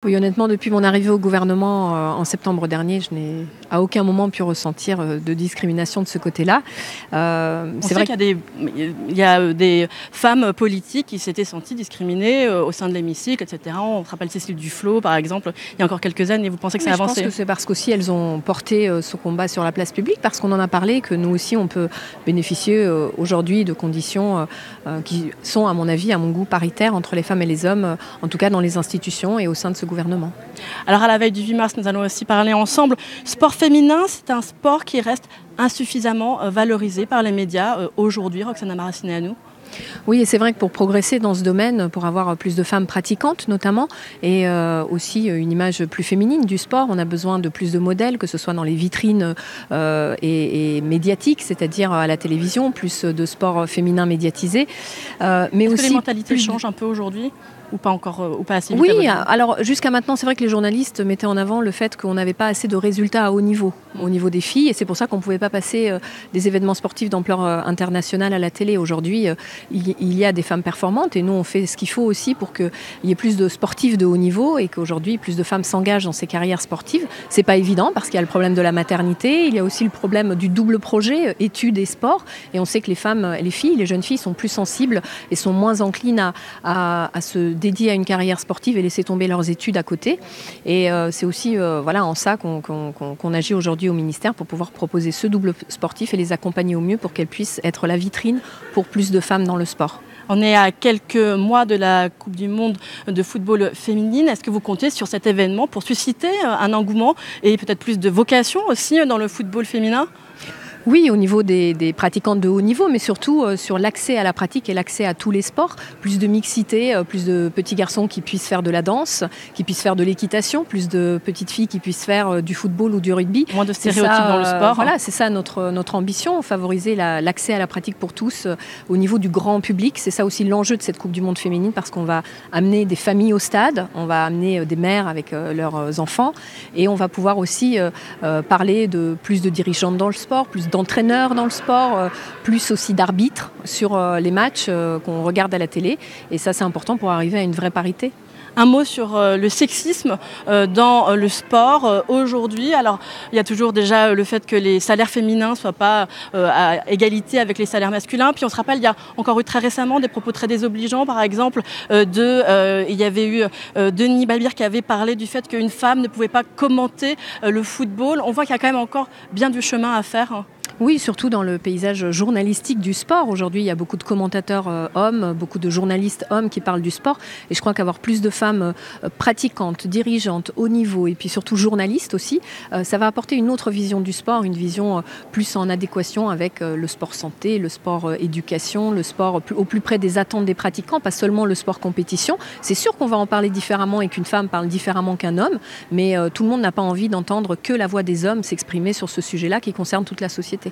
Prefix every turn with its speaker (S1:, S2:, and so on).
S1: Oui, honnêtement, depuis mon arrivée au gouvernement en septembre dernier, je n'ai à aucun moment pu ressentir de discrimination de ce côté-là.
S2: C'est vrai qu'il y a des femmes politiques qui s'étaient senties discriminées au sein de l'hémicycle, etc. On se rappelle Cécile Duflot, par exemple, il y a encore quelques années. Vous pensez que ça a avancé?
S1: Je pense que c'est parce qu'aussi elles ont porté ce combat sur la place publique, parce qu'on en a parlé, que nous aussi on peut bénéficier aujourd'hui de conditions qui sont, à mon avis, à mon goût, paritaires entre les femmes et les hommes, en tout cas dans les institutions et au sein de ce gouvernement.
S2: Alors à la veille du 8 mars, nous allons aussi parler ensemble. Sport féminin, c'est un sport qui reste insuffisamment valorisé par les médias aujourd'hui. Roxana Maracineanu.
S1: Oui, et c'est vrai que pour progresser dans ce domaine, pour avoir plus de femmes pratiquantes notamment, et aussi une image plus féminine du sport, on a besoin de plus de modèles, que ce soit dans les vitrines et médiatiques, c'est-à-dire à la télévision, plus de sport féminin médiatisé.
S2: Mais est-ce que les mentalités changent un peu aujourd'hui ? Ou pas encore, ou pas assez vite?
S1: Oui, alors jusqu'à maintenant, c'est vrai que les journalistes mettaient en avant le fait qu'on n'avait pas assez de résultats à haut niveau des filles, et c'est pour ça qu'on ne pouvait pas passer des événements sportifs d'ampleur internationale à la télé. Aujourd'hui, il y a des femmes performantes, et nous, on fait ce qu'il faut aussi pour qu'il y ait plus de sportifs de haut niveau, et qu'aujourd'hui, plus de femmes s'engagent dans ces carrières sportives. C'est pas évident, parce qu'il y a le problème de la maternité, il y a aussi le problème du double projet, études et sport, et on sait que les jeunes filles sont plus sensibles et sont moins enclines à se dédiées à une carrière sportive et laisser tomber leurs études à côté. Et c'est aussi en ça qu'on agit aujourd'hui au ministère, pour pouvoir proposer ce double sportif et les accompagner au mieux pour qu'elles puissent être la vitrine pour plus de femmes dans le sport.
S2: On est à quelques mois de la Coupe du Monde de football féminine. Est-ce que vous comptez sur cet événement pour susciter un engouement et peut-être plus de vocation aussi dans le football féminin ?
S1: Oui, au niveau des pratiquantes de haut niveau, mais surtout sur l'accès à la pratique et l'accès à tous les sports. Plus de mixité, plus de petits garçons qui puissent faire de la danse, qui puissent faire de l'équitation, plus de petites filles qui puissent faire du football ou du rugby.
S2: Moins de stéréotypes dans le sport.
S1: Voilà, c'est ça notre ambition, favoriser l'accès à la pratique pour tous au niveau du grand public. C'est ça aussi l'enjeu de cette Coupe du Monde féminine, parce qu'on va amener des familles au stade, on va amener des mères avec leurs enfants, et on va pouvoir aussi parler de plus de dirigeantes dans le sport, plus d'entraîneurs dans le sport, plus aussi d'arbitres sur les matchs qu'on regarde à la télé. Et ça, c'est important pour arriver à une vraie parité.
S2: Un mot sur le sexisme dans le sport aujourd'hui. Alors, il y a toujours déjà le fait que les salaires féminins ne soient pas à égalité avec les salaires masculins. Puis on se rappelle, il y a encore eu très récemment des propos très désobligeants. Par exemple, il y avait eu Denis Balbir qui avait parlé du fait qu'une femme ne pouvait pas commenter le football. On voit qu'il y a quand même encore bien du chemin à faire.
S1: Oui, surtout dans le paysage journalistique du sport. Aujourd'hui, il y a beaucoup de commentateurs hommes, beaucoup de journalistes hommes qui parlent du sport. Et je crois qu'avoir plus de femmes pratiquantes, dirigeantes, haut niveau, et puis surtout journalistes aussi, ça va apporter une autre vision du sport, une vision plus en adéquation avec le sport santé, le sport éducation, le sport au plus près des attentes des pratiquants, pas seulement le sport compétition. C'est sûr qu'on va en parler différemment et qu'une femme parle différemment qu'un homme, mais tout le monde n'a pas envie d'entendre que la voix des hommes s'exprimer sur ce sujet-là qui concerne toute la société.